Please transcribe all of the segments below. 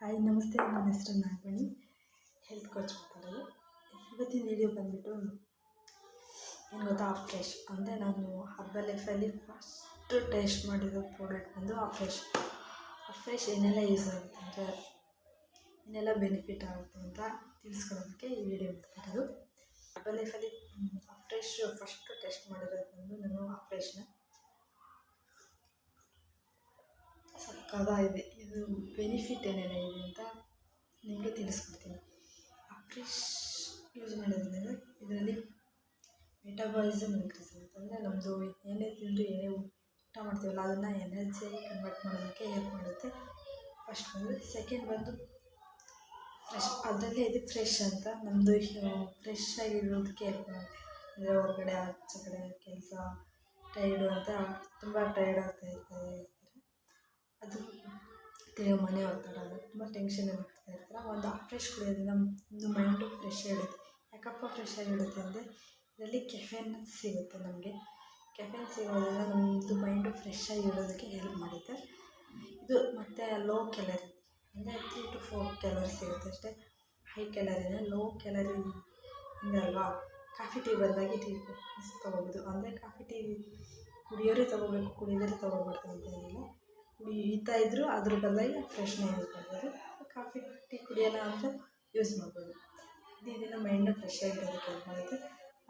Hi ನಮಸ್ತೆ, ನನ್ನ ಹೆಸರು ನಾಗಮಣಿ, ಹೆಲ್ತ್ ಕೋಚ್ ಮಾತಾಡೋದು. ಇವತ್ತಿನ ವಿಡಿಯೋ ಬಂದುಬಿಟ್ಟು ಏನು ಗೊತ್ತಾ, ಅಫ್ರೆಶ್ ಅಂದರೆ ನಾನು ಹರ್ಬಲ್ ಲೈಫಲ್ಲಿ ಫಸ್ಟ್ ಟೇಸ್ಟ್ ಮಾಡಿರೋ ಪ್ರಾಡಕ್ಟ್ ಬಂದು ಅಫ್ರೆಶ್ ಏನೆಲ್ಲ ಯೂಸ್ ಆಗುತ್ತೆ ಅಂದರೆ ಏನೆಲ್ಲ ಬೆನಿಫಿಟ್ ಆಗುತ್ತೆ ಅಂತ ತಿಳಿಸ್ಕೊಡೋದಕ್ಕೆ ಈ ವಿಡಿಯೋ ಮಾಡ್ತಿರೋದು. ಹರ್ಬಲ್ ಲೈಫಲ್ಲಿ ಅಫ್ರೆಶ್ ಫಸ್ಟ್ ಟೇಸ್ಟ್ ಮಾಡಿರೋದು ಬಂದು ನಾನು ಅಫ್ರೆಶ್ನ ಸಕ್ಕತ್ತಾಗಿದೆ. ಇದು ಬೆನಿಫಿಟ್ ಏನೆಲ್ಲ ಇದೆ ಅಂತ ನಿಮಗೆ ತಿಳಿಸ್ಕೊಡ್ತೀನಿ. ಅಫ್ರೆಶ್ ಯೂಸ್ ಮಾಡೋದ್ರಿಂದ ಇದರಲ್ಲಿ ಮೆಟಬಾಲಿಸಮ್ ಇನ್ಕ್ರೀಸ್ ಆಗುತ್ತೆ. ಅಂದರೆ ನಮ್ಮದು ಏನೇ ತಿಂದು ಏನೇ ಊಟ ಮಾಡ್ತೀವಲ್ಲ ಅದನ್ನು ಎನರ್ಜಿಯಾಗಿ ಕನ್ವರ್ಟ್ ಮಾಡೋದಕ್ಕೆ ಹೆಲ್ಪ್ ಮಾಡುತ್ತೆ. ಫಸ್ಟ್ ಬಂದು. ಸೆಕೆಂಡ್ ಬಂದು ಫ್ರೆಶ್, ಅದರಲ್ಲೇ ಇದು ಫ್ರೆಶ್ ಅಂತ ನಮ್ಮದು ಫ್ರೆಶ್ ಆಗಿರೋದಕ್ಕೆ ಹೆಲ್ಪ್ ಮಾಡುತ್ತೆ. ಅಂದರೆ ಹೊರಗಡೆ ಆಚೆ ಕಡೆ ಕೆಲಸ ಟೈರ್ಡು ಅಂತ ತುಂಬ ಟೈರ್ಡ್ ಆಗ್ತಾ ಇರ್ತಾರೆ, ಅದು ಮನೆ ಒತ್ತಡ ತುಂಬ ಟೆನ್ಷನ್ ಆಗ್ತಾ ಇರ್ತಾರೆ. ಒಂದು ಅಫ್ರೆಶ್ ಕುಡಿಯೋದ್ರಿಂದ ಒಂದು ಮೈಂಡು ಫ್ರೆಶ್ ಆಗಿರುತ್ತೆ. ಯಾಕಪ್ಪ ಫ್ರೆಶ್ ಆಗಿರುತ್ತೆ ಅಂದರೆ ಇದರಲ್ಲಿ ಕೆಫೆನ್ ಸಿಗುತ್ತೆ. ನಮಗೆ ಕೆಫೆನ್ ಸಿಗೋದ್ರಿಂದ ನಮ್ಮದು ಮೈಂಡು ಫ್ರೆಶ್ ಆಗಿರೋದಕ್ಕೆ ಹೆಲ್ಪ್ ಮಾಡುತ್ತೆ. ಇದು ಮತ್ತು ಲೋ ಕ್ಯಾಲರಿ, ಅಂದರೆ 3 to 4 ಕ್ಯಾಲರಿ ಸಿಗುತ್ತೆ ಅಷ್ಟೇ. ಹೈ ಕ್ಯಾಲರಿನ ಲೋ ಕ್ಯಾಲರಿ ಅಂದರೆ ಅಲ್ವಾ, ಕಾಫಿ ಟೀ ಬದಲಾಗಿ ಟೀ ತೊಗೋಬೋದು. ಅಂದರೆ ಕಾಫಿ ಟೀ ಕುಡಿಯೋರೇ ತೊಗೋಬೇಕು, ಕುಡಿಯೋದೇ ತೊಗೋಬಾರ್ದು ಅಂತ ಏನಿಲ್ಲ. ಕುಡಿತಾ ಇದ್ದರೂ ಅದ್ರ ಬದಲಾಗಿ ಫ್ರೆಶ್ನ ಯೂಸ್ ಮಾಡ್ಬೋದು. ಕಾಫಿ ಟೀ ಕುಡಿಯೋಲ್ಲ ಅಂದರೆ ಯೂಸ್ ಮಾಡ್ಬೋದು. ಇದರಿಂದ ಮೈಂಡ್ನ ಫ್ರೆಶ್ ಆಗಿರೋದಕ್ಕೆ ಹೆಲ್ಪ್ ಮಾಡುತ್ತೆ.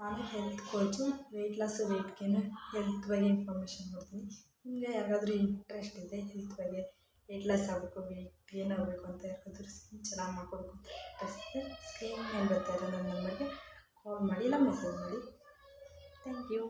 ನಾನು health coach, weight loss weight gain health ಬಗ್ಗೆ ಇನ್ಫಾರ್ಮೇಷನ್ ಕೊಡ್ತೀನಿ. ನಿಮಗೆ ಯಾರಿಗಾದ್ರೂ ಇಂಟ್ರೆಸ್ಟ್ ಇದೆ ಹೆಲ್ತ್ ಬಗ್ಗೆ, ವೆಯ್ಟ್ ಲಾಸ್ ಆಗಬೇಕು, ವೆಯ್ಟ್ ಗೇನ್ ಆಗಬೇಕು ಅಂತ ಯಾರಿಗಾದ್ರೂ ಸ್ಕಿನ್ ಚೆನ್ನಾಗಿ ಮಾಡ್ಕೋಬೇಕು ಅಂತ ಇಂಟ್ರೆಸ್ಟ್ ಇದೆ, ಸ್ಕ್ರೀನ್ ಮೇಲೆ ಬರ್ತಾ ಇರೋ ನನ್ನ ನಂಬರ್ಗೆ ಕಾಲ್ ಮಾಡಿ ಇಲ್ಲ ಮೆಸೇಜ್ ಮಾಡಿ. Thank you.